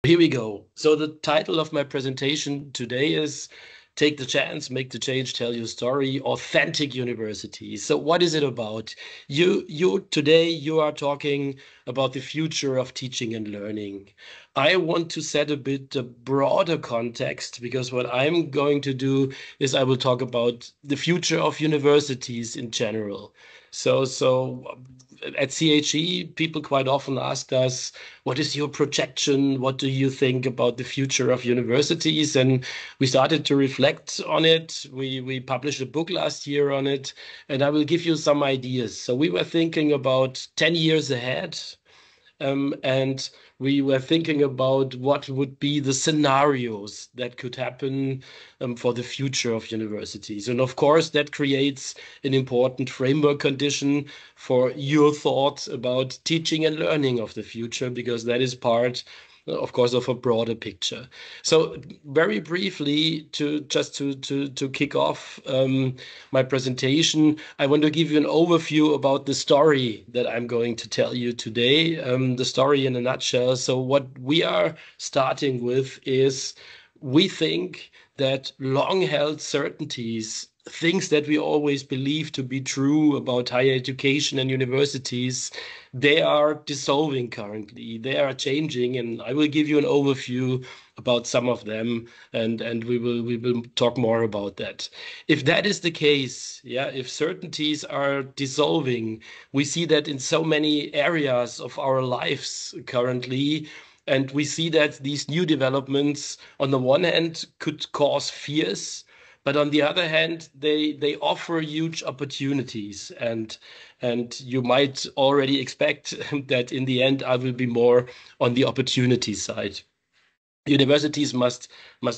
here we go. So the title of my presentation today is Take the Chance, Make the Change, Tell Your Story, Authentic University. So what is it about? Today you are talking about the future of teaching and learning. I want to set a bit a broader context because what I'm going to do is I will talk about the future of universities in general. So at CHE, people quite often ask us, what is your projection? What do you think about the future of universities? And we started to reflect on it. We published a book last year on it, and I will give you some ideas. So we were thinking about 10 years ahead. And we were thinking about what would be the scenarios that could happen for the future of universities. And of course, that creates an important framework condition for your thoughts about teaching and learning of the future, because that is part, of course, of a broader picture. So very briefly, to kick off my presentation, I want to give you an overview about the story that I'm going to tell you today, the story in a nutshell. So what we are starting with is we think that long-held certainties, things that we always believe to be true about higher education and universities, they are dissolving currently. They are changing, and I will give you an overview about some of them, and we will talk more about that. If that is the case, yeah, if certainties are dissolving, we see that in so many areas of our lives currently. And we see that these new developments, on the one hand, could cause fears, but on the other hand, they offer huge opportunities. And you might already expect that in the end, I will be more on the opportunity side. Universities must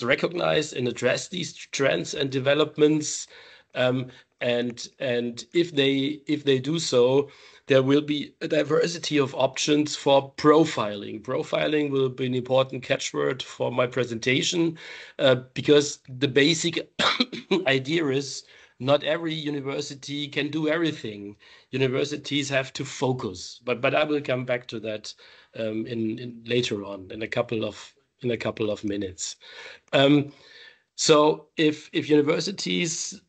recognize and address these trends and developments. And if they do so, there will be a diversity of options for profiling. Profiling will be an important catchword for my presentation, because the basic idea is not every university can do everything. Universities have to focus, but I will come back to that in later on in a couple of minutes. So if universities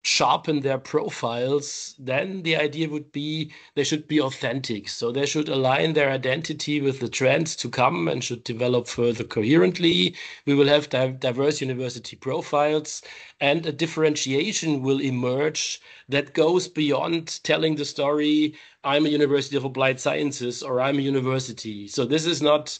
sharpen their profiles, then the idea would be they should be authentic. So they should align their identity with the trends to come and should develop further coherently. We will have diverse university profiles, and a differentiation will emerge that goes beyond telling the story, I'm a University of Applied Sciences or I'm a university. So this is not,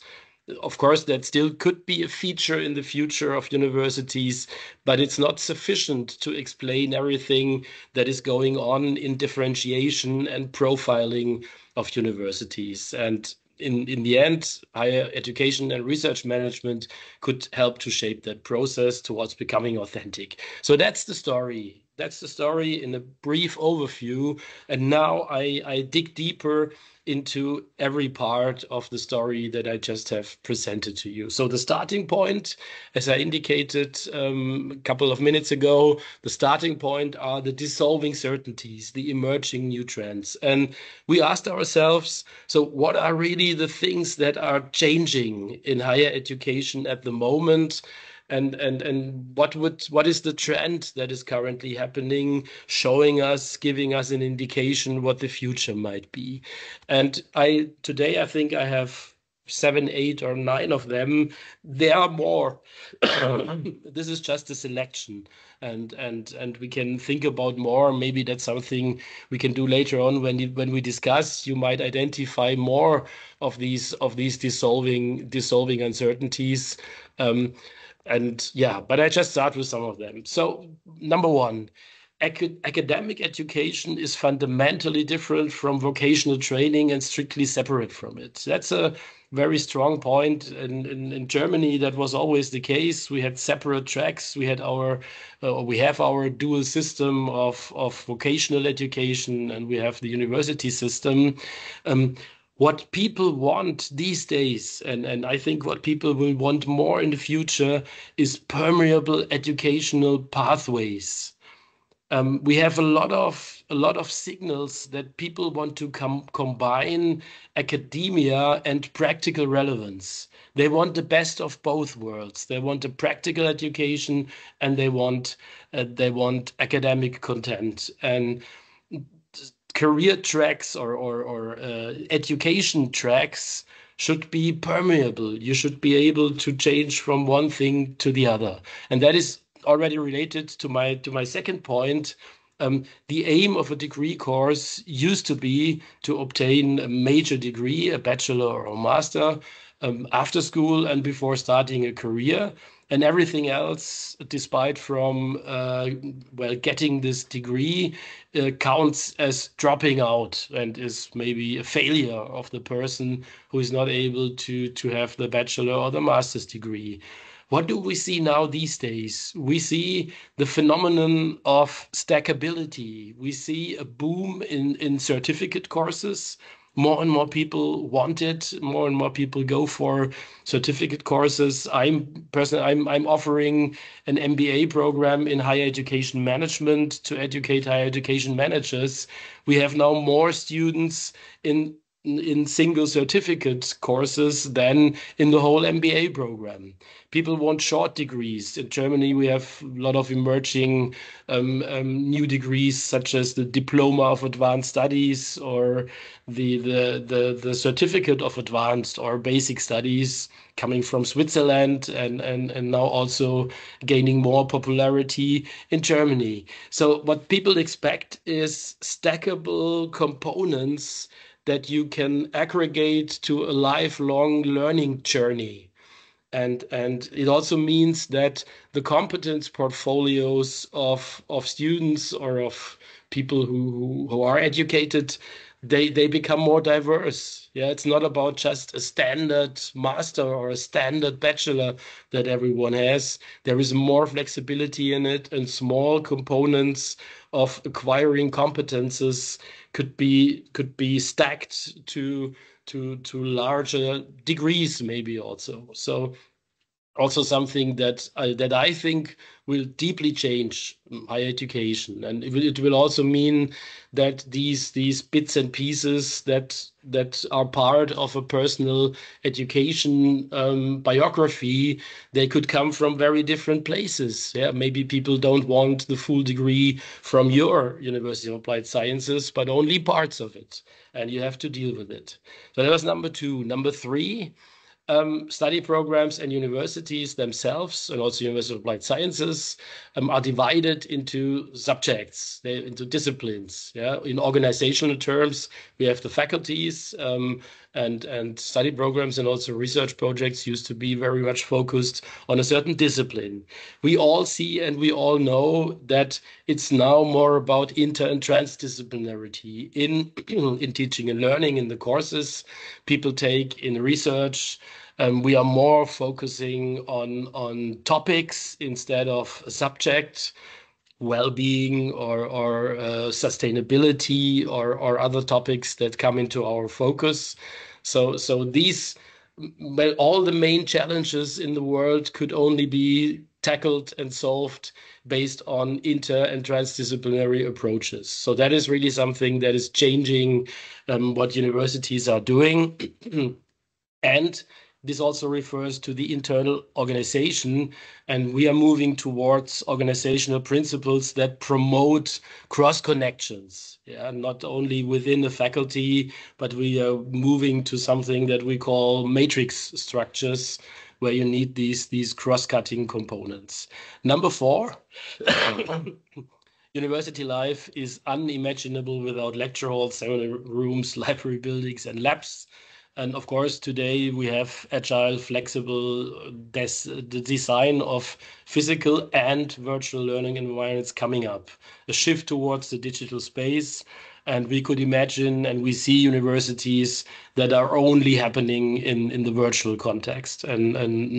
of course, that still could be a feature in the future of universities, but it's not sufficient to explain everything that is going on in differentiation and profiling of universities. And in the end, higher education and research management could help to shape that process towards becoming authentic. So that's the story. That's the story in a brief overview. And now I dig deeper into every part of the story that I just have presented to you. So the starting point, as I indicated a couple of minutes ago, the starting point are the dissolving certainties, the emerging new trends. And we asked ourselves, so what are really the things that are changing in higher education at the moment? And what is the trend that is currently happening, showing us, giving us an indication what the future might be? And today I think I have 7, 8, or 9 of them. There are more. This is just a selection, and we can think about more. Maybe that's something we can do later on when we discuss. You might identify more of these dissolving uncertainties. And yeah, but I just start with some of them. So number one, academic education is fundamentally different from vocational training and strictly separate from it. That's a very strong point. In Germany, that was always the case. We had separate tracks. We have our dual system of vocational education, and we have the university system. What people want these days, and I think what people will want more in the future, is permeable educational pathways. We have a lot of a lot of signals that people want to combine academia and practical relevance. They want the best of both worlds. They want a practical education, and they want academic content. And career tracks or education tracks should be permeable. You should be able to change from one thing to the other. And that is already related to my second point. The aim of a degree course used to be to obtain a major degree, a bachelor or a master, after school and before starting a career. And everything else, despite from getting this degree, counts as dropping out and is maybe a failure of the person who is not able to have the bachelor or the master's degree. What do we see now these days? We see the phenomenon of stackability. We see a boom in certificate courses. More and more people want it. More and more people go for certificate courses. I'm offering an MBA program in higher education management to educate higher education managers. We have now more students in single certificate courses than in the whole MBA program. People want short degrees. In Germany, we have a lot of emerging new degrees, such as the Diploma of Advanced Studies or the Certificate of Advanced or Basic Studies, coming from Switzerland and now also gaining more popularity in Germany. So what people expect is stackable components that you can aggregate to a lifelong learning journey. And it also means that the competence portfolios of students or of people who are educated, they become more diverse. Yeah, it's not about just a standard master or a standard bachelor that everyone has. There is more flexibility in it, and small components of acquiring competences could be stacked to larger degrees, maybe also. So also something that I think will deeply change higher education, and it will also mean that these bits and pieces that are part of a personal education biography, they could come from very different places. Yeah, maybe people don't want the full degree from your University of Applied Sciences, but only parts of it, and you have to deal with it. So that was number two. Number three. Study programs and universities themselves, and also University of Applied Sciences, are divided into subjects, into disciplines. Yeah, in organizational terms, we have the faculties, and study programs and also research projects used to be very much focused on a certain discipline. We all see and we all know that it's now more about inter and transdisciplinarity in in teaching and learning in the courses people take in research. We are more focusing on topics instead of a subject, well-being or sustainability or other topics that come into our focus. So these, well, all the main challenges in the world could only be tackled and solved based on inter and transdisciplinary approaches. So that is really something that is changing what universities are doing. And this also refers to the internal organization, and we are moving towards organizational principles that promote cross connections. Yeah, not only within the faculty, but we are moving to something that we call matrix structures, where you need these cross-cutting components. Number four. University life is unimaginable without lecture halls, seminar rooms, library buildings, and labs. And of course, today we have agile, flexible the design of physical and virtual learning environments coming up, a shift towards the digital space. And we could imagine, and we see universities that are only happening in the virtual context and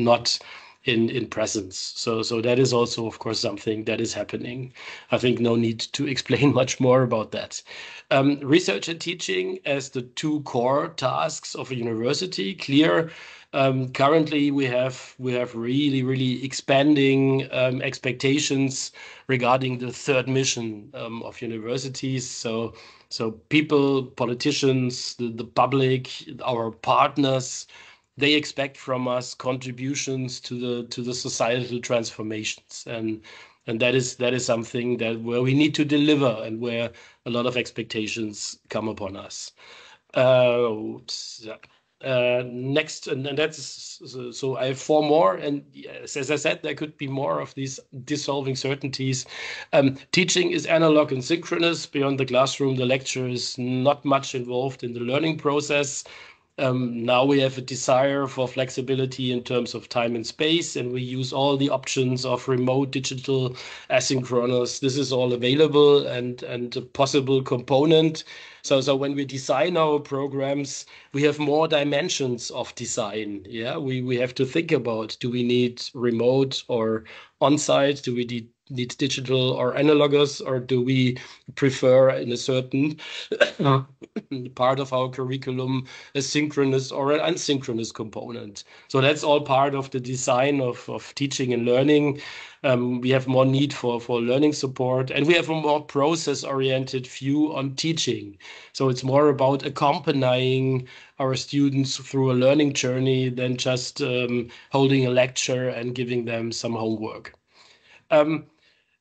not in presence. So that is also, of course, something that is happening. I think no need to explain much more about that. Research and teaching as the two core tasks of a university, clear. Currently, we have really expanding expectations regarding the third mission of universities. So people, politicians, the public, our partners, they expect from us contributions to the societal transformations, and that is something that where we need to deliver and where a lot of expectations come upon us. Oops, yeah. Next, and that's so I have four more, and yes, as I said, there could be more of these dissolving certainties. Teaching is analog and synchronous. Beyond the classroom, the lecture is not much involved in the learning process. Now we have a desire for flexibility in terms of time and space, and we use all the options of remote, digital, asynchronous. This is all available and a possible component. So when we design our programs, we have more dimensions of design. Yeah, we have to think about, do we need remote or on-site? Do we need digital or analogous, or do we prefer in a certain part of our curriculum a synchronous or an asynchronous component? So that's all part of the design of teaching and learning. We have more need for learning support, and we have a more process-oriented view on teaching. So it's more about accompanying our students through a learning journey than just holding a lecture and giving them some homework.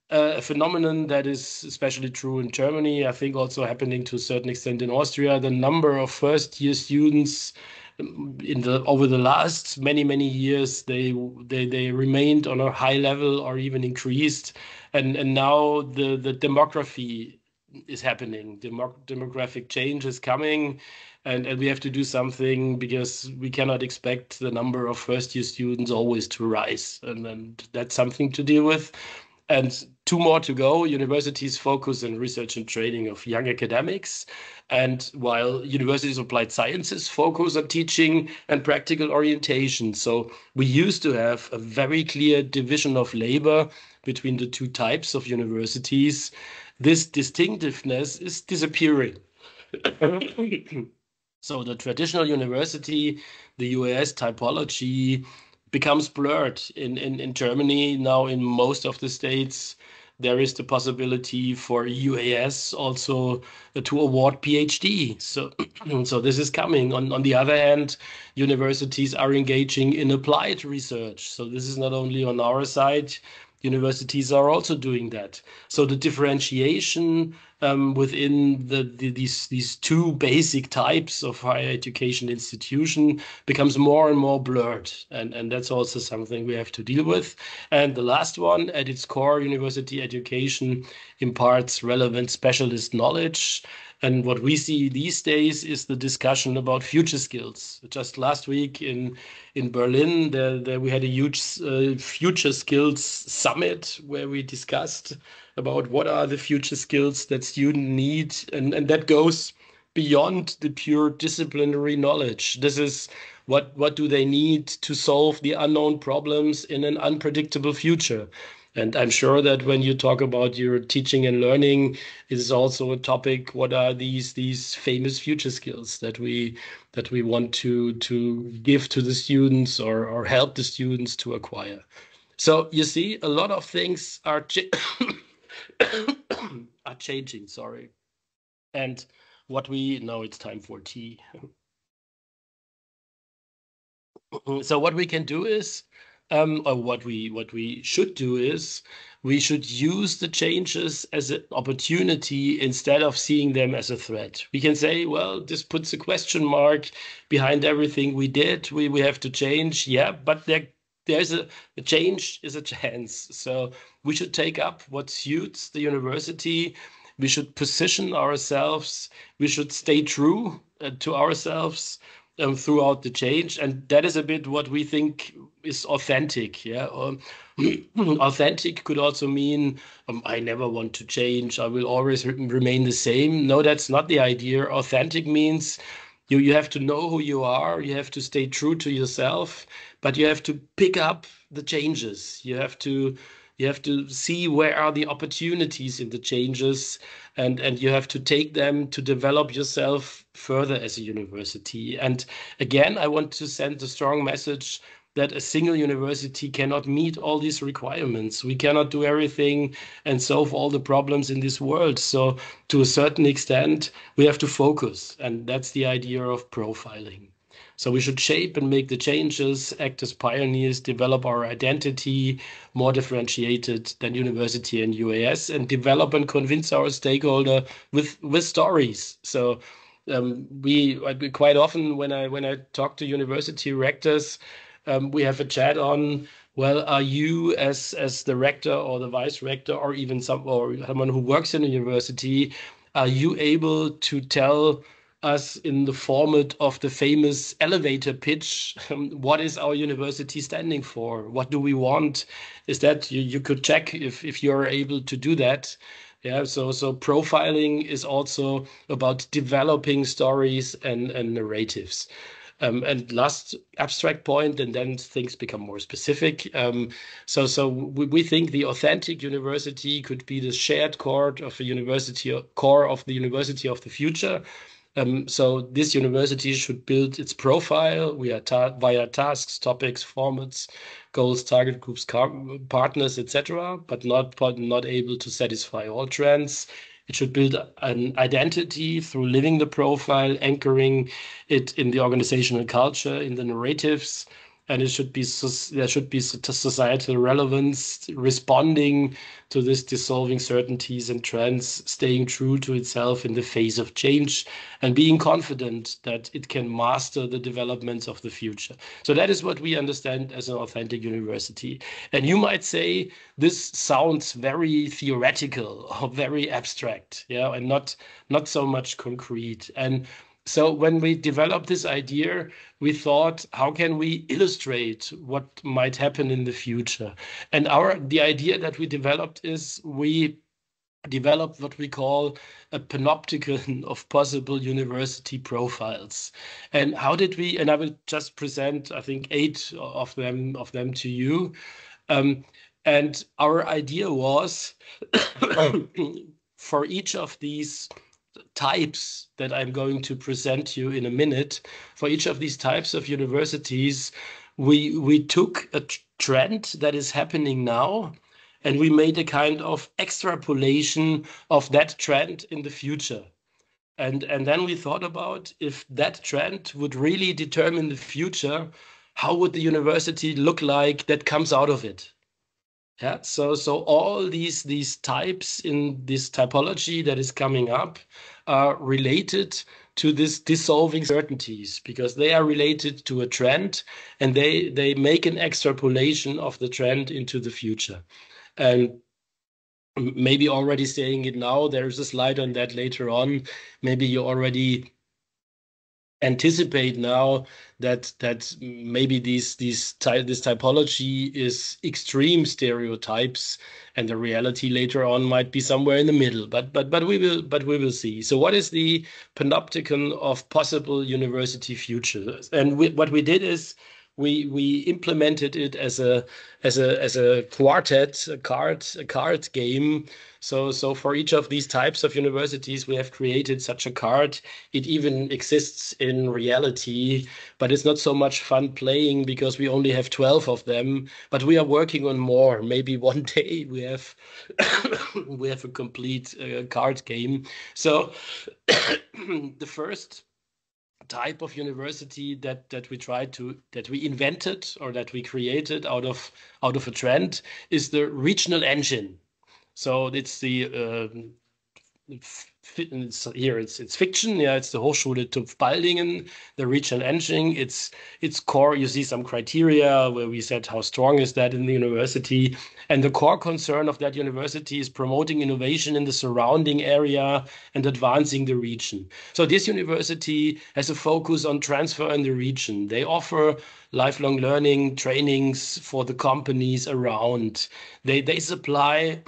A phenomenon that is especially true in Germany, I think also happening to a certain extent in Austria. The number of first-year students over the last many years, they remained on a high level or even increased, and now the demography is happening. Demographic change is coming, and we have to do something because we cannot expect the number of first-year students always to rise, and that's something to deal with. And two more to go. Universities focus on research and training of young academics. And while universities of applied sciences focus on teaching and practical orientation. So we used to have a very clear division of labor between the two types of universities. This distinctiveness is disappearing. So the traditional university, the UAS typology, becomes blurred in Germany. Now in most of the states, there is the possibility for UAS also to award PhD. So, so this is coming. On the other hand, universities are engaging in applied research. So this is not only on our side, universities are also doing that. So the differentiation within these two basic types of higher education institution becomes more and more blurred, and that's also something we have to deal with. And the last one, at its core, university education imparts relevant specialist knowledge. And what we see these days is the discussion about future skills. Just last week in Berlin, there we had a huge future skills summit where we discussed about what are the future skills that students need, and that goes beyond the pure disciplinary knowledge. This is what do they need to solve the unknown problems in an unpredictable future. And I'm sure that when you talk about your teaching and learning, it is also a topic. What are these famous future skills that we want to give to the students or help the students to acquire? So you see, a lot of things are are changing. Sorry, and what we now it's time for tea. So what we can do is, or what we should do is, we should use the changes as an opportunity instead of seeing them as a threat. We can say, well, this puts a question mark behind everything we did. We have to change, yeah, but there's a change is a chance. So we should take up what suits the university. We should position ourselves. We should stay true to ourselves throughout the change, and that is a bit what we think is authentic. Yeah, authentic could also mean I never want to change. I will always remain the same. No, that's not the idea. Authentic means You have to know who you are, you have to stay true to yourself, but you have to pick up the changes. You have to see where are the opportunities in the changes, and you have to take them to develop yourself further as a university. And again, I want to send a strong message that a single university cannot meet all these requirements. We cannot do everything and solve all the problems in this world. So to a certain extent, we have to focus, and that's the idea of profiling. So we should shape and make the changes, act as pioneers, develop our identity, more differentiated than university and UAS, and develop and convince our stakeholder with stories. So we quite often when I talk to university rectors, we have a chat on, well, are you as the rector or the vice rector or even someone who works in a university, are you able to tell us in the format of the famous elevator pitch, what is our university standing for? What do we want? Is that you could check if you're able to do that. Yeah, so profiling is also about developing stories and narratives. And last abstract point, and then things become more specific. So we think the authentic university could be the shared core of a university, core of the university of the future. So this university should build its profile via tasks, topics, formats, goals, target groups, partners, etc., but not able to satisfy all trends. It should build an identity through living the profile, anchoring it in the organizational culture, in the narratives, and there should be societal relevance, responding to this dissolving certainties and trends, staying true to itself in the face of change, and being confident that it can master the developments of the future. So that is what we understand as an authentic university. And you might say this sounds very theoretical or very abstract, yeah, and not so much concrete. And so when we developed this idea, we thought, how can we illustrate what might happen in the future? And the idea that we developed is we developed what we call a panopticon of possible university profiles. And how did we? And I will just present, I think, 8 of them to you. And our idea was for each of these types that I'm going to present you in a minute, for each of these types of universities, we took a trend that is happening now, and we made a kind of extrapolation of that trend in the future. And then we thought about if that trend would really determine the future, how would the university look like that comes out of it? Yeah, so all these types in this typology that is coming up are related to this dissolving certainties because they are related to a trend, and they make an extrapolation of the trend into the future. And maybe already saying it now, there's a slide on that later on. Maybe you already anticipate now that maybe this typology is extreme stereotypes, and the reality later on might be somewhere in the middle. But we will see. So what is the panopticon of possible university futures? And what we did is we implemented it as a quartet, a card game. So for each of these types of universities, we have created such a card. It even exists in reality, but it's not so much fun playing because we only have 12 of them. But we are working on more. Maybe one day we have we have a complete card game. So the first type of university that we invented or that we created out of a trend is the regional engine. So it's it's fiction. Yeah, it's the Hochschule TÜV Baldingen, the regional engine. It's core. You see some criteria where we said how strong is that in the university, and the core concern of that university is promoting innovation in the surrounding area and advancing the region. So this university has a focus on transfer in the region. They offer lifelong learning trainings for the companies around. They supply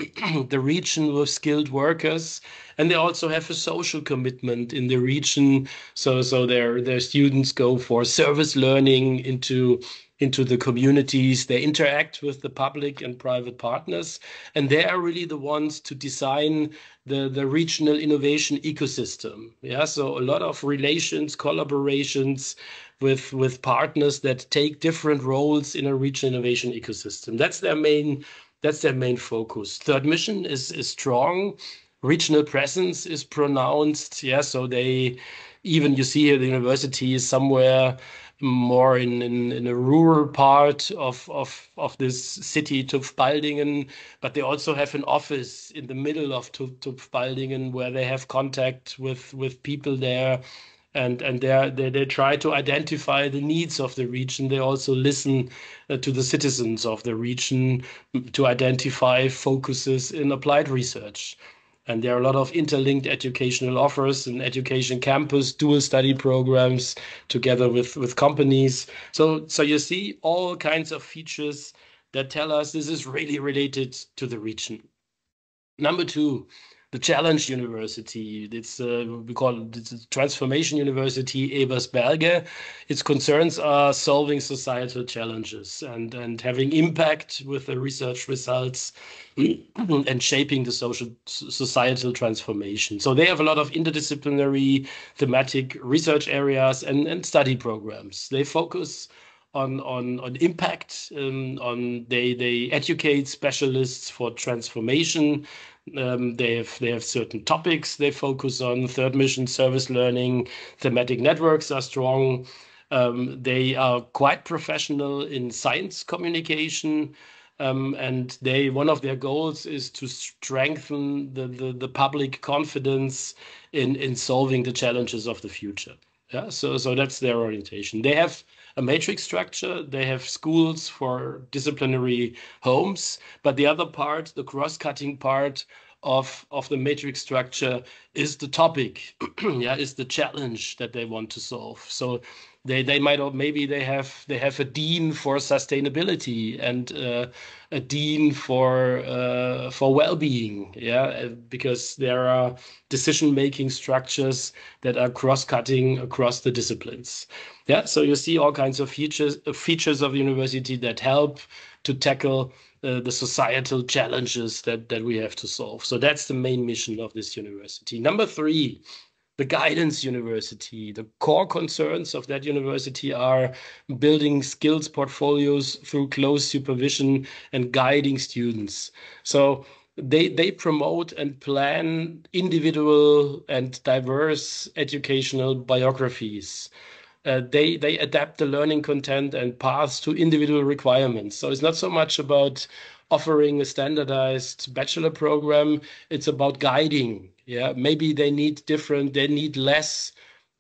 the region with skilled workers, And they also have a social commitment in the region. So their students go for service learning into the communities. They interact with the public and private partners, and they are really the ones to design the regional innovation ecosystem. Yeah, so a lot of relations, collaborations with partners that take different roles in a regional innovation ecosystem. That's their main focus. Third mission is strong. Regional presence is pronounced. Yeah, so they even you see here the university is somewhere more in a rural part of this city, Tuffbaldingen, but they also have an office in the middle of Tuffbaldingen where they have contact with people there, and they try to identify the needs of the region. They also listen to the citizens of the region to identify focuses in applied research. And there are a lot of interlinked educational offers and education campus, dual study programs together with companies. So you see all kinds of features that tell us this is really related to the region. Number two, the Challenge University. We call it the Transformation University Ebersberge. Its concerns are solving societal challenges and having impact with the research results and shaping the societal transformation. So they have a lot of interdisciplinary thematic research areas and study programs. They focus on impact. They educate specialists for transformation. They have certain topics they focus on. Third mission, service learning, thematic networks are strong. They are quite professional in science communication. And one of their goals is to strengthen the public confidence in solving the challenges of the future. Yeah, so that's their orientation. They have a matrix structure. They have schools for disciplinary homes, but the other part, the cross-cutting part of the matrix structure, is the topic. Yeah, is the challenge that they want to solve. So they might, or maybe they have a dean for sustainability and a dean for well-being. Yeah, because there are decision-making structures that are cross-cutting across the disciplines. Yeah, so you see all kinds of features of the university that help to tackle the societal challenges that we have to solve. So that's the main mission of this university. Number three, the Guidance University. The core concerns of that university are building skills portfolios through close supervision and guiding students. So they promote and plan individual and diverse educational biographies. They adapt the learning content and paths to individual requirements. So it's not so much about offering a standardized bachelor program, it's about guiding. Yeah, maybe they need less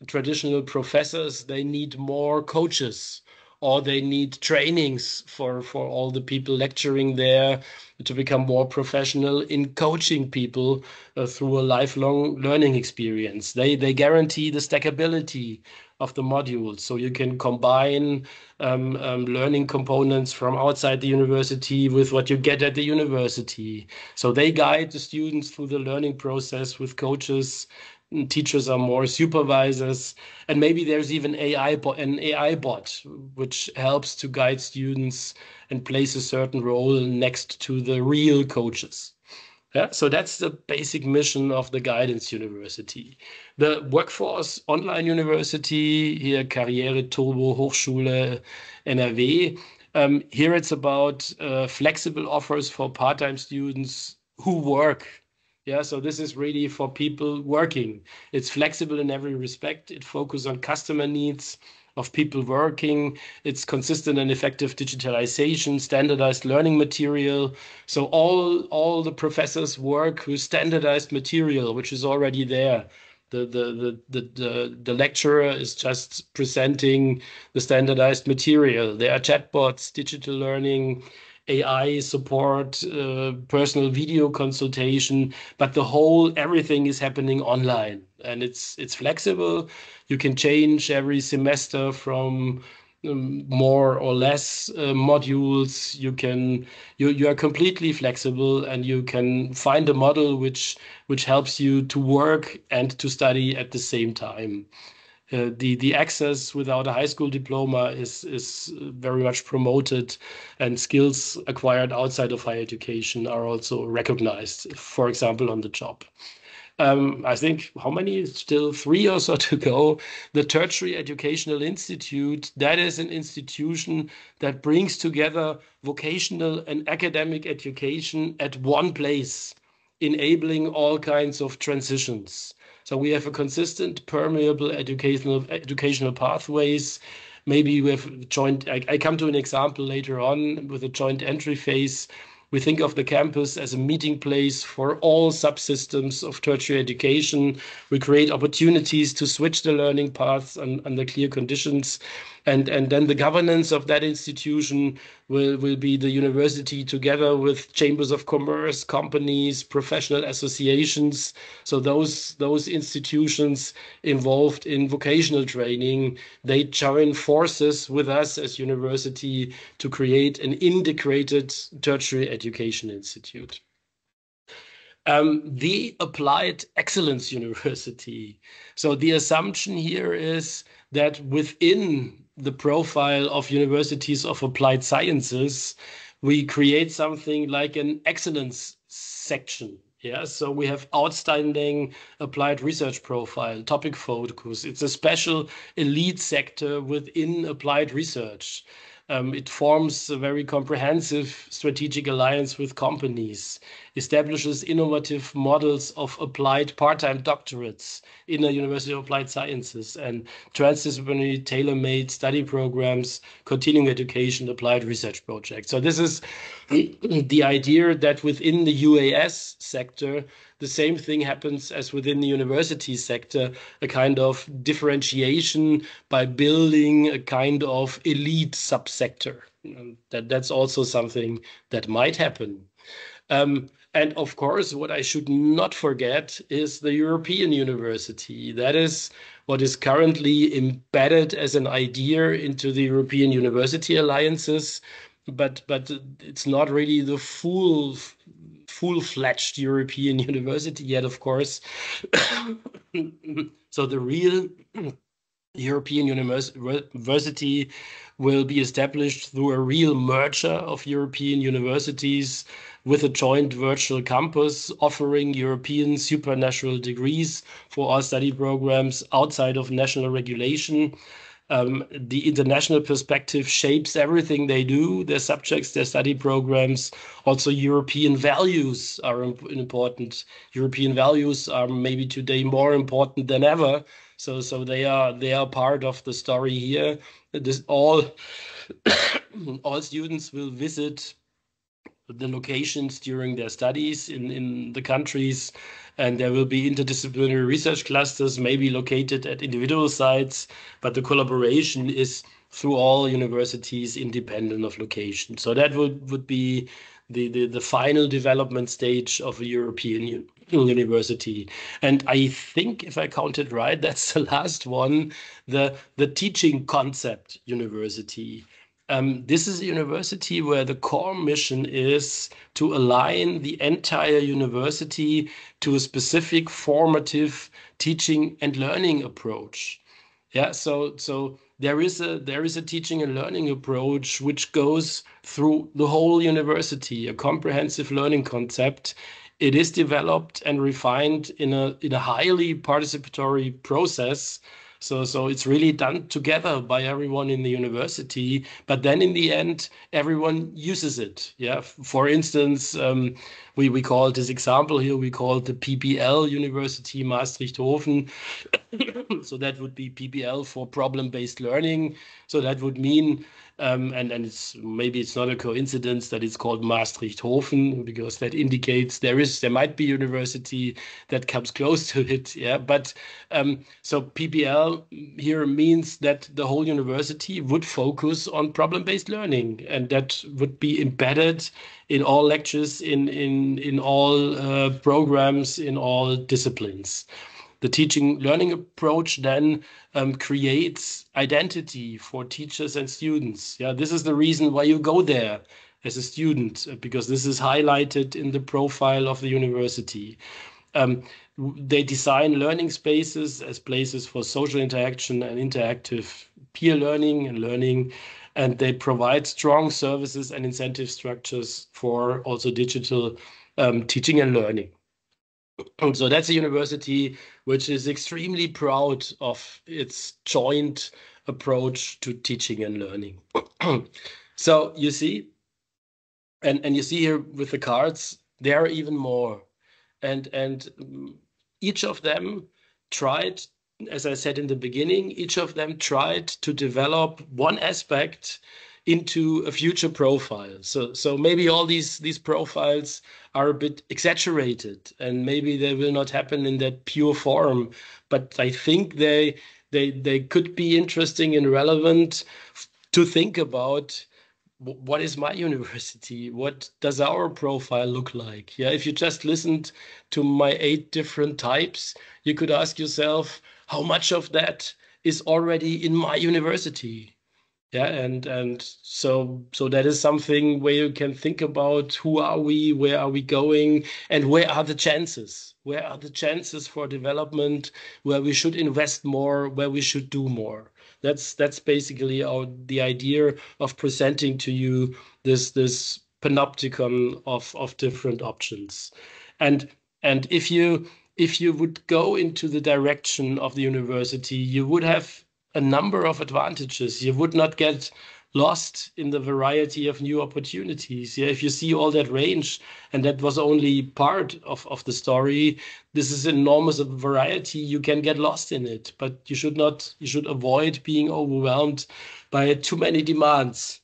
traditional professors, they need more coaches, or they need trainings for all the people lecturing there to become more professional in coaching people through a lifelong learning experience. They guarantee the stackability of the modules, so you can combine learning components from outside the university with what you get at the university. So they guide the students through the learning process with coaches. Teachers are more supervisors, and maybe there's even an AI bot which helps to guide students and plays a certain role next to the real coaches. Yeah, so that's the basic mission of the Guidance University. The Workforce Online University, here Karriere Turbo Hochschule NRW. Here it's about flexible offers for part-time students who work. Yeah, so this is really for people working. It's flexible in every respect. It focuses on customer needs of people working. It's consistent and effective digitalization, standardized learning material. So all the professors work with standardized material, which is already there. The lecturer is just presenting the standardized material. There are chatbots, digital learning, AI support, personal video consultation, but everything is happening online, and it's flexible. You can change every semester from more or less modules. You are completely flexible, and you can find a model which helps you to work and to study at the same time. The access without a high school diploma is very much promoted, and skills acquired outside of higher education are also recognized, for example, on the job. I think how many? Still 3 or so to go. The Tertiary Educational Institute, that is an institution that brings together vocational and academic education at one place, enabling all kinds of transitions. So we have a consistent, permeable educational pathways. Maybe we have joint. I come to an example later on with a joint entry phase. We think of the campus as a meeting place for all subsystems of tertiary education. We create opportunities to switch the learning paths under clear conditions. And then the governance of that institution will be the university together with chambers of commerce, companies, professional associations. So those institutions involved in vocational training, they join forces with us as university to create an integrated tertiary education institute. The Applied Excellence University. So the assumption here is that within the profile of universities of applied sciences, we create something like an excellence section. Yeah, so we have outstanding applied research profile, topic focus. It's a special elite sector within applied research. It forms a very comprehensive strategic alliance with companies, establishes innovative models of applied part-time doctorates in the University of Applied Sciences, and transdisciplinary tailor-made study programs, continuing education, applied research projects. So this is the idea that within the UAS sector, the same thing happens as within the university sector, a kind of differentiation by building a kind of elite subsector. That's also something that might happen. And of course, what I should not forget is the European University. That is what is currently embedded as an idea into the European University Alliances, but it's not really the full-fledged European university yet, of course. So the real European University will be established through a real merger of European universities with a joint virtual campus offering European supernatural degrees for all study programs outside of national regulation. The international perspective shapes everything they do, their subjects, their study programs. Also, European values are important. European values are maybe today more important than ever. So they are part of the story here. All students will visit the locations during their studies in the countries, and there will be interdisciplinary research clusters, maybe located at individual sites, but the collaboration is through all universities independent of location. So that would be the final development stage of a European university. And I think, if I counted right, that's the last one, the teaching concept university. This is a university where the core mission is to align the entire university to a specific formative teaching and learning approach. Yeah, so there is a teaching and learning approach which goes through the whole university, a comprehensive learning concept. It is developed and refined in a highly participatory process. So it's really done together by everyone in the university, but then in the end, everyone uses it. Yeah. For instance, we call this example here, we call it the PBL University Maastricht-Hofen. So that would be PBL for problem-based learning. So that would mean, and maybe it's not a coincidence that it's called Maastricht-Hofen, because that indicates there might be a university that comes close to it. Yeah, but so PBL here means that the whole university would focus on problem-based learning, and that would be embedded in all lectures, in all programs, in all disciplines. The teaching learning approach then creates identity for teachers and students. Yeah, this is the reason why you go there as a student, because this is highlighted in the profile of the university. Um, they design learning spaces as places for social interaction and interactive peer learning and learning, and they provide strong services and incentive structures for also digital teaching and learning. So that's a university which is extremely proud of its joint approach to teaching and learning. So you see, and you see here with the cards, there are even more. And each of them tried, as I said in the beginning, each of them tried to develop one aspect into a future profile. So maybe all these profiles are a bit exaggerated, and maybe they will not happen in that pure form. But I think they could be interesting and relevant to think about what is my university? What does our profile look like? Yeah, if you just listened to my 8 different types, you could ask yourself, how much of that is already in my university? Yeah, and so that is something where you can think about who are we, where are we going, and where are the chances? Where are the chances for development, where we should invest more, where we should do more? That's basically the idea of presenting to you this panopticon of different options. And and if you would go into the direction of the university, you would have a number of advantages. You would not get lost in the variety of new opportunities. Yeah, if you see all that range, and that was only part of the story, this is enormous variety. You can get lost in it, but you should not. You should avoid being overwhelmed by too many demands.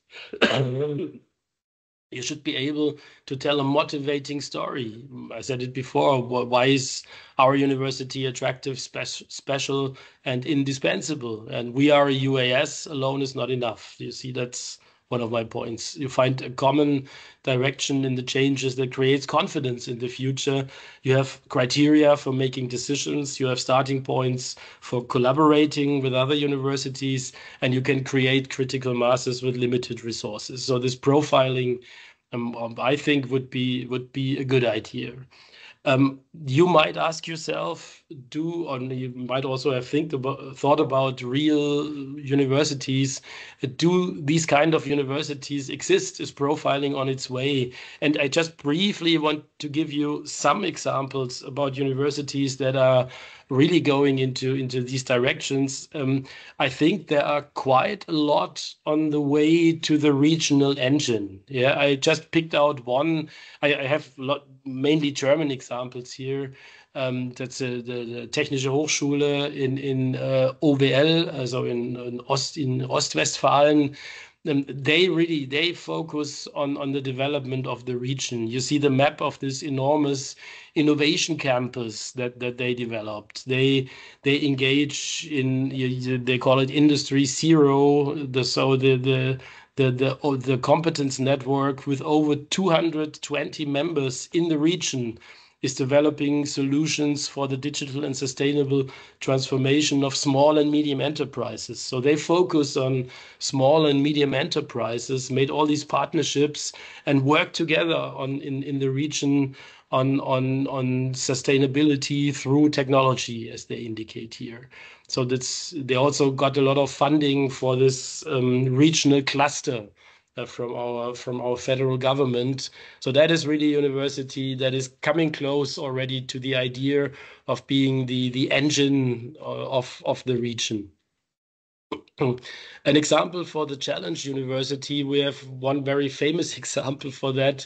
You should be able to tell a motivating story. I said it before. Why is our university attractive, special, and indispensable? And we are a UAS alone is not enough. You see, that's one of my points. You find a common direction in the changes that creates confidence in the future. You have criteria for making decisions. You have starting points for collaborating with other universities, and you can create critical masses with limited resources. So this profiling, I think, would be a good idea. You might ask yourself, or you might also have thought about real universities. Do these kind of universities exist? Is profiling on its way? And I just briefly want to give you some examples about universities that are really going into these directions. I think there are quite a lot on the way to the regional engine. Yeah, I just picked out one. I have mainly German examples here. That's the Technische Hochschule in OWL, also in Ostwestfalen. They focus on the development of the region. You see the map of this enormous innovation campus that they developed. They engage in, they call it Industry Zero. The competence network with over 220 members in the region is developing solutions for the digital and sustainable transformation of small and medium enterprises. So they focus on small and medium enterprises, made all these partnerships, and work together in the region on sustainability through technology, as they indicate here. So they also got a lot of funding for this regional cluster from our federal government. So that is really a university that is coming close already to the idea of being the engine of the region. An example for the Challenge University, we have one very famous example for that,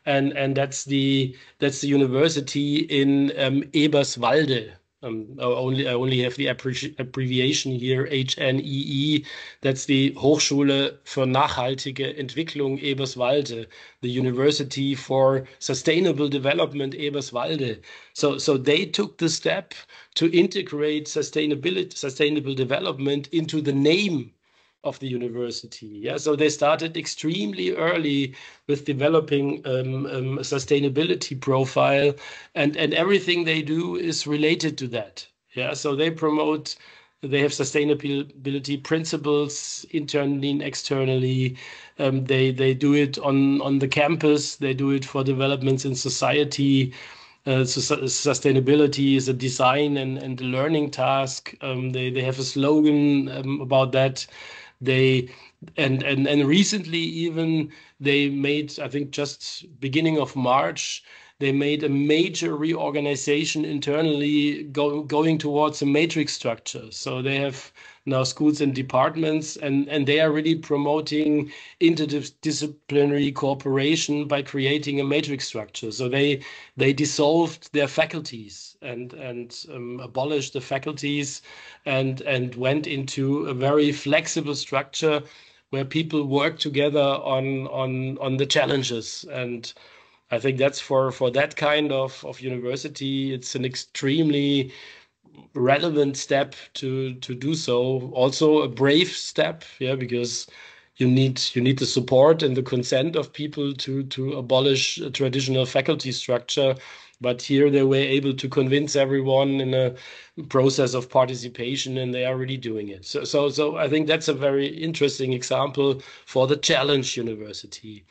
and that's the university in Eberswalde. I only have the abbreviation here, HNEE. That's the Hochschule für nachhaltige Entwicklung Eberswalde, the University for Sustainable Development Eberswalde. So they took the step to integrate sustainable development into the name of the university. Yeah, so they started extremely early with developing a sustainability profile, and everything they do is related to that. Yeah, so they promote, they have sustainability principles internally and externally. They do it on the campus. They do it for developments in society. Sustainability is a design and a learning task. They have a slogan about that. They and recently even they made, I think just beginning of March, they made a major reorganization internally, going towards a matrix structure. So they have now schools and departments, and they are really promoting interdisciplinary cooperation by creating a matrix structure. So they dissolved their faculties and abolished the faculties and went into a very flexible structure where people work together on the challenges. And I think that's for that kind of university, it's an extremely relevant step to do so. Also a brave step, yeah, because you need the support and the consent of people to abolish a traditional faculty structure. But here they were able to convince everyone in a process of participation, and they are really doing it. So I think that's a very interesting example for the challenge university.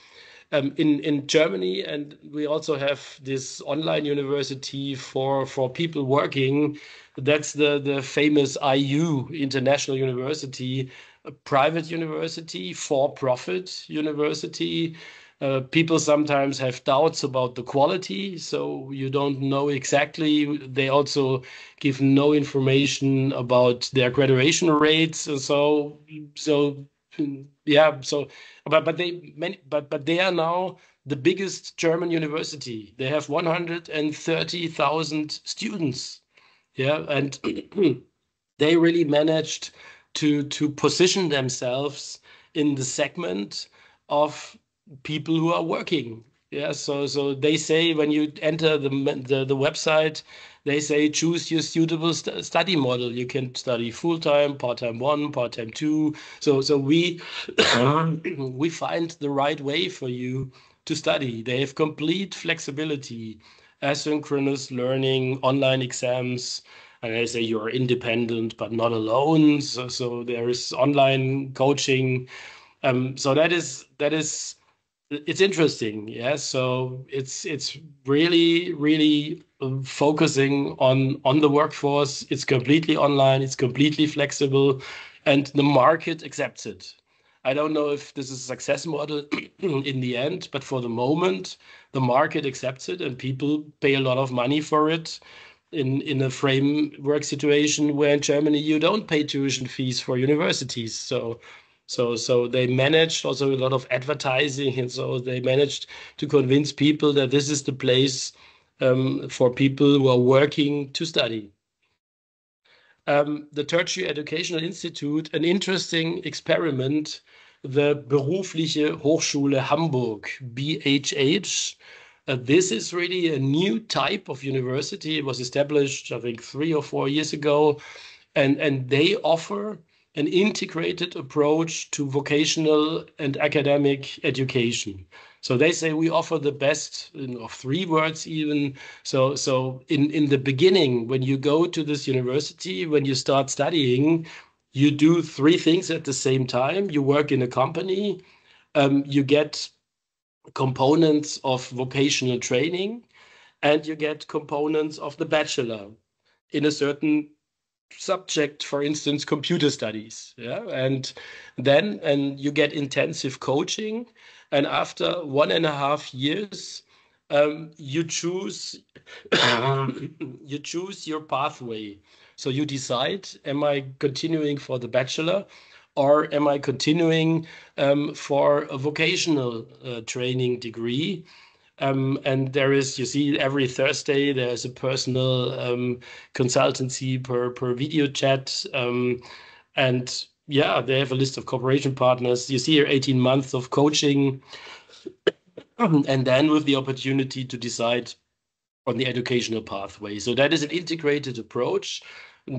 In Germany, and we also have this online university for people working. That's the famous IU, International University, a private university, for-profit university. People sometimes have doubts about the quality, so you don't know exactly. They also give no information about their graduation rates. So yeah, so but they are now the biggest German university. They have 130,000 students. Yeah, and they really managed to position themselves in the segment of people who are working. Yeah, so they say when you enter the website, they say choose your suitable study model. You can study full time, part time one, part time two. So we we find the right way for you to study. They have complete flexibility, asynchronous learning, online exams, and they say you're independent but not alone. So there is online coaching. So that is it's interesting. Yeah. So it's really focusing on the workforce. It's completely online. It's completely flexible, and the market accepts it. I don't know if this is a success model in the end, but for the moment, the market accepts it, and people pay a lot of money for it in a framework situation where in Germany you don't pay tuition fees for universities. So they managed also a lot of advertising, and so they managed to convince people that this is the place for people who are working to study. The Tertiary Educational Institute, an interesting experiment, the Berufliche Hochschule Hamburg, BHH. This is really a new type of university. It was established, I think, 3 or 4 years ago, and they offer an integrated approach to vocational and academic education. So they say we offer the best of three words even. So in the beginning, when you go to this university, when you start studying, you do three things at the same time. You work in a company, you get components of vocational training, and you get components of the bachelor in a certain subject, for instance, computer studies. Yeah, and you get intensive coaching, and after 1.5 years, you choose you choose your pathway. So you decide: am I continuing for the bachelor, or am I continuing for a vocational training degree? And there is, you see, every Thursday there's a personal consultancy per video chat. And yeah, they have a list of cooperation partners. You see here 18 months of coaching, and then with the opportunity to decide on the educational pathway. So that is an integrated approach.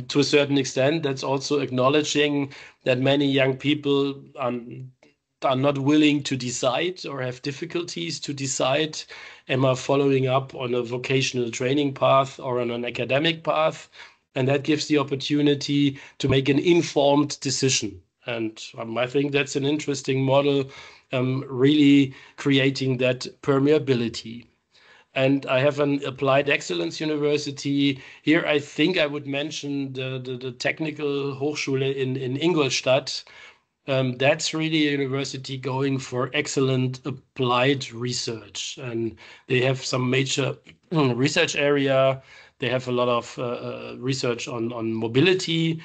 To a certain extent, that's also acknowledging that many young people are not willing to decide or have difficulties to decide, am I following up on a vocational training path or on an academic path? and that gives the opportunity to make an informed decision. And I think that's an interesting model, really creating that permeability. And I have an applied excellence university. Here, I think I would mention the Technical Hochschule in Ingolstadt. That's really a university going for excellent applied research. And they have some major research area. They have a lot of research on mobility.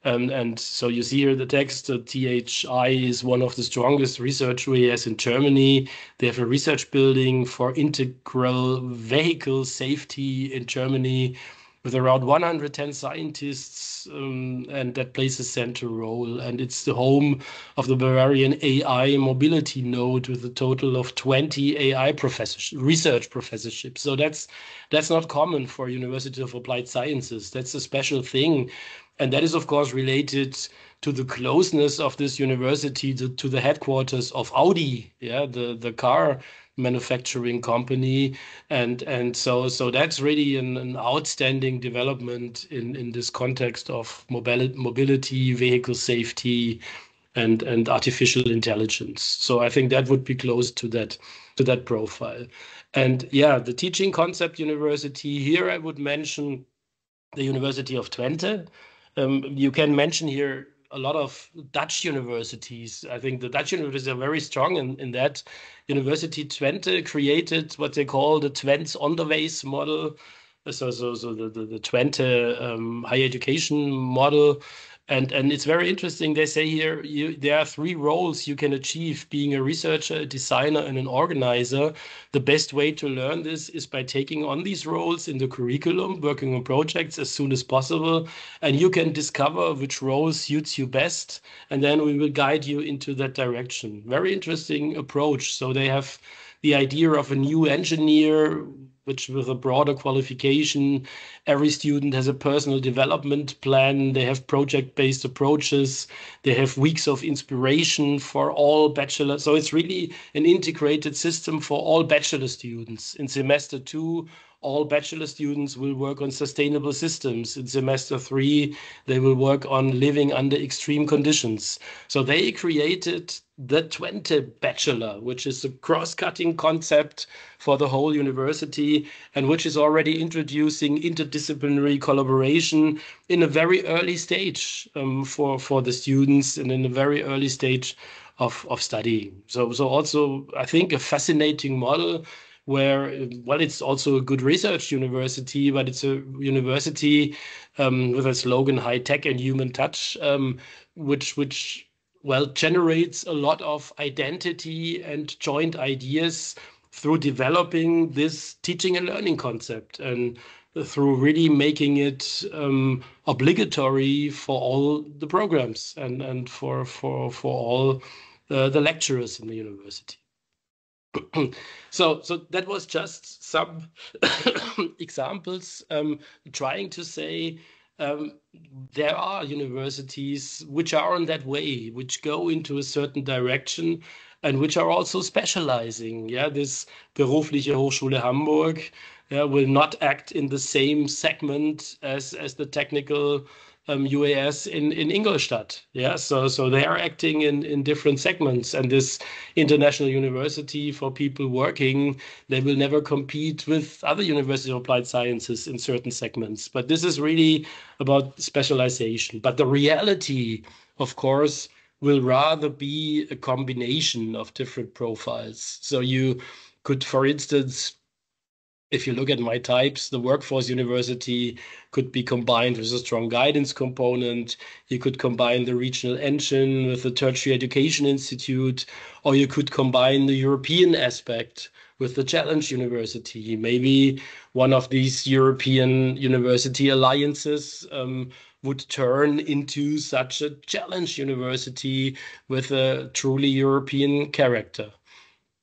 And so you see here the text, THI is one of the strongest research areas in Germany. They have a research building for integral vehicle safety in Germany with around 110 scientists, and that plays a central role. And it's the home of the Bavarian AI mobility node with a total of 20 AI research professorships. So that's not common for University of Applied Sciences. That's a special thing. And that is, of course, related to the closeness of this university to the headquarters of Audi, yeah, the car manufacturing company. And so that's really an outstanding development in this context of mobility, vehicle safety, and artificial intelligence. So I think that would be close to that profile. And yeah, the teaching concept university here, I would mention the University of Twente. You can mention here a lot of Dutch universities. I think the Dutch universities are very strong in that. University Twente created what they call the Twents Onderwijs model. So the Twente higher education model. And it's very interesting. They say here there are three roles you can achieve being a researcher, a designer, and an organizer. The best way to learn this is by taking on these roles in the curriculum, working on projects as soon as possible. And you can discover which role suits you best. And then we will guide you into that direction. Very interesting approach. So they have the idea of a new engineer, which with a broader qualification, every student has a personal development plan. They have project-based approaches. They have weeks of inspiration for all bachelors. So it's really an integrated system for all bachelor students. In semester 2, all bachelor students will work on sustainable systems. In semester 3, they will work on living under extreme conditions. So they created the Twente Bachelor, which is a cross-cutting concept for the whole university and which is already introducing interdisciplinary collaboration in a very early stage for the students and in a very early stage of studying. So also, I think, a fascinating model where, well, it's also a good research university, but it's a university with a slogan, high tech and human touch, which well, generates a lot of identity and joint ideas through developing this teaching and learning concept and through really making it obligatory for all the programs and for all the lecturers in the university. So that was just some examples trying to say there are universities which are on that way, which go into a certain direction and which are also specializing. Yeah, this Berufliche Hochschule Hamburg, yeah, will not act in the same segment as the technical UAS in Ingolstadt. Yeah, so they are acting in different segments, and this international university for people working, they will never compete with other universities of applied sciences in certain segments. But this is really about specialization. But the reality, of course, will rather be a combination of different profiles. So you could, for instance, if you look at my types, the workforce university could be combined with a strong guidance component. You could combine the regional engine with the tertiary education institute, or you could combine the European aspect with the challenge university. Maybe one of these European university alliances would turn into such a challenge university with a truly European character.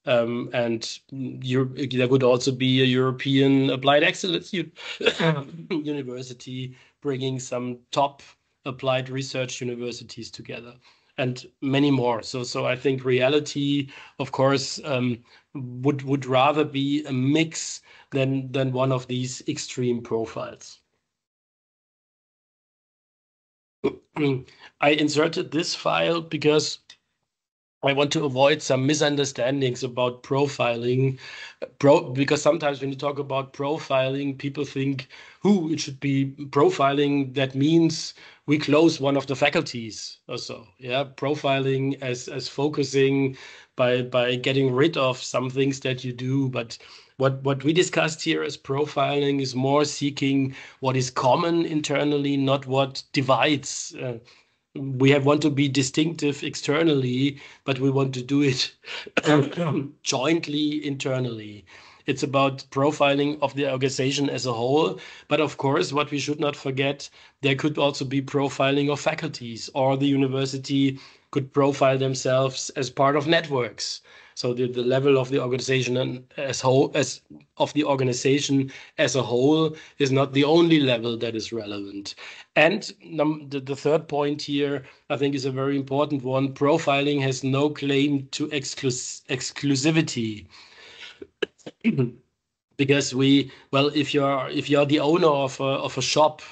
And there could also be a European applied excellence university bringing some top applied research universities together and many more. So I think reality, of course, would rather be a mix than one of these extreme profiles. I inserted this file because I want to avoid some misunderstandings about profiling. Because sometimes when you talk about profiling, people think, "Who it should be profiling." That means we close one of the faculties or so. Yeah, profiling as focusing by getting rid of some things that you do. But what we discussed here as profiling is more seeking what is common internally, not what divides. We want to be distinctive externally, but we want to do it jointly internally. It's about profiling of the organization as a whole. But of course, what we should not forget, there could also be profiling of faculties, or the university could profile themselves as part of networks. So the level of the organization as of the organization as a whole is not the only level that is relevant. And the third point here, I think, is a very important one. Profiling has no claim to exclusivity. Because if you're the owner of a shop,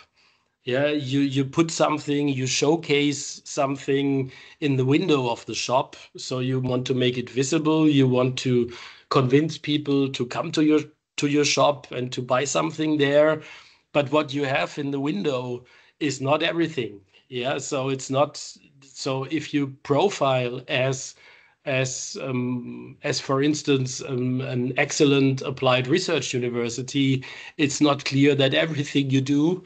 yeah, you put something, you showcase something in the window of the shop. So you want to make it visible. You want to convince people to come to your shop and to buy something there. But what you have in the window is not everything. Yeah, so it's not. So if you profile as for instance, an excellent applied research university, it's not clear that everything you do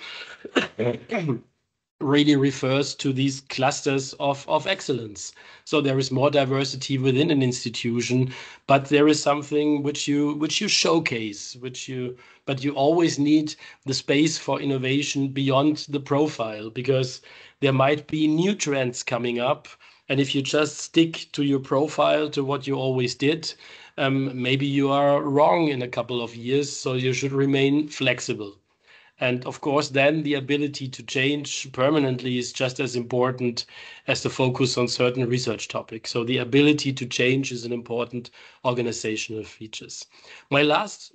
really refers to these clusters of excellence. So there is more diversity within an institution, but there is something which you showcase, but you always need the space for innovation beyond the profile, because there might be new trends coming up. And if you just stick to your profile, to what you always did, maybe you are wrong in a couple of years. So you should remain flexible. And of course, then the ability to change permanently is just as important as the focus on certain research topics. So the ability to change is an important organizational features. My last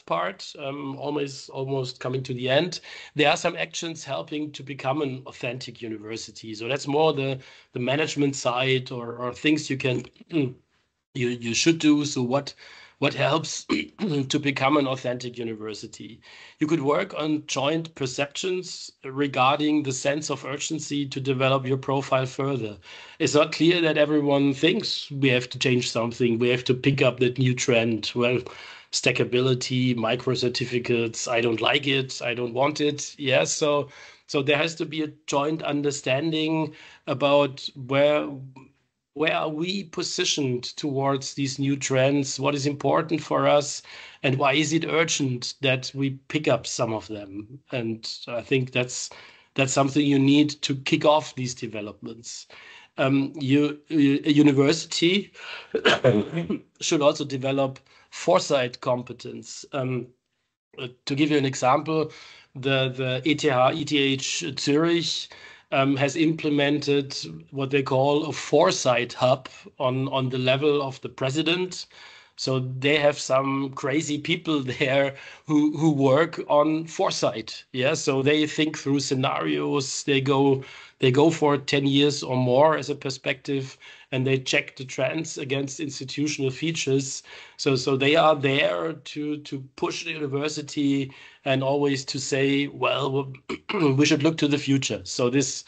part, almost coming to the end. There are some actions helping to become an authentic university. So that's more the management side, or things you can you should do. So what helps to become an authentic university? You could work on joint perceptions regarding the sense of urgency to develop your profile further. It's not clear that everyone thinks we have to change something. We have to pick up that new trend. Well, stackability, micro certificates, I don't like it, I don't want it. Yeah, so there has to be a joint understanding about where are we positioned towards these new trends? What is important for us? And why is it urgent that we pick up some of them? And I think that's something you need to kick off these developments. A university should also develop foresight competence. To give you an example, the ETH Zurich has implemented what they call a foresight hub on the level of the president. So they have some crazy people there who work on foresight. Yeah, so they think through scenarios. They go for 10 years or more as a perspective, and they check the trends against institutional features. So they are there to push the university and always to say, well, we should look to the future. So this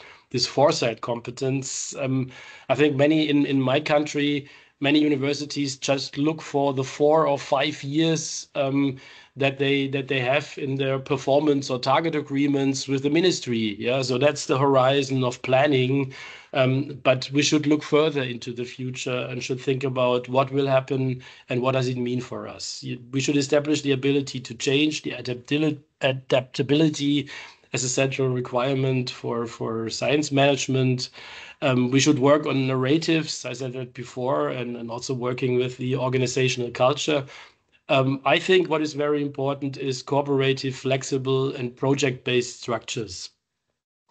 foresight competence, I think in my country, many universities just look for the 4 or 5 years that they have in their performance or target agreements with the ministry. Yeah, so that's the horizon of planning. But we should look further into the future and should think about what will happen and what does it mean for us. We should establish the ability to change, the adaptability as a central requirement for science management. We should work on narratives, I said that before, and also working with the organizational culture. I think what is very important is cooperative, flexible, and project-based structures.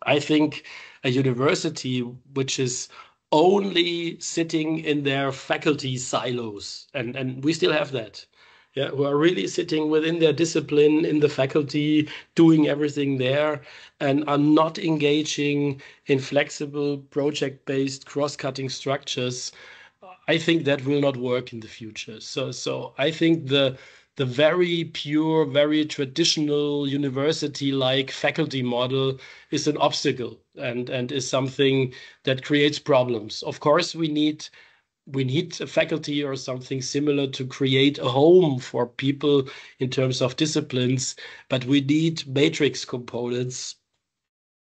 I think a university which is only sitting in their faculty silos, and we still have that. yeah, who are really sitting within their discipline in the faculty, doing everything there, and are not engaging in flexible, project-based, cross-cutting structures. I think that will not work in the future. So I think the very pure, very traditional university-like faculty model is an obstacle and is something that creates problems. Of course, we need a faculty or something similar to create a home for people in terms of disciplines, but we need matrix components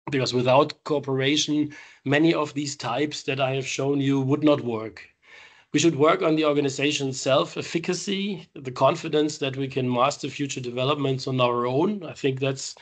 because without cooperation, many of these types that I have shown you would not work. We should work on the organization's self-efficacy, the confidence that we can master future developments on our own. I think that's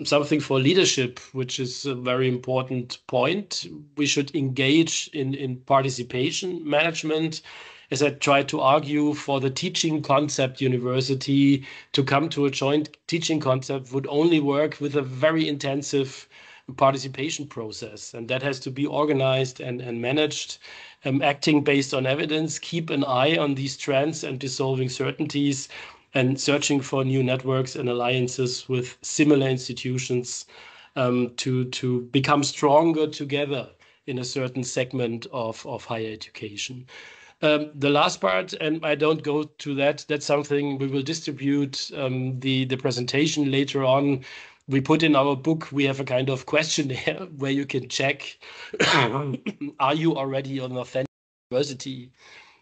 something for leadership, which is a very important point. We should engage in participation management. As I tried to argue for the teaching concept university, to come to a joint teaching concept would only work with a very intensive participation process. And that has to be organized and managed, acting based on evidence, keep an eye on these trends and dissolving certainties, and searching for new networks and alliances with similar institutions to become stronger together in a certain segment of higher education. The last part, and I don't go to that, that's something we will distribute the presentation later on. We put in our book, we have a kind of questionnaire where you can check, are you already an authentic university?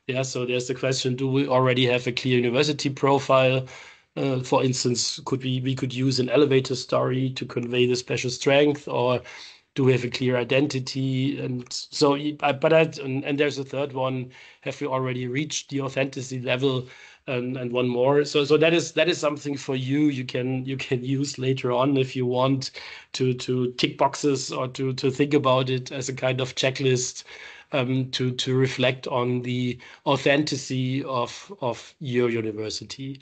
Yeah, so there's the question, do we already have a clear university profile? For instance, we could use an elevator story to convey the special strength, or do we have a clear identity? And so, and there's a third one, have we already reached the authenticity level? And one more. So that is something for you. You can use later on if you want to tick boxes or to think about it as a kind of checklist to reflect on the authenticity of your university.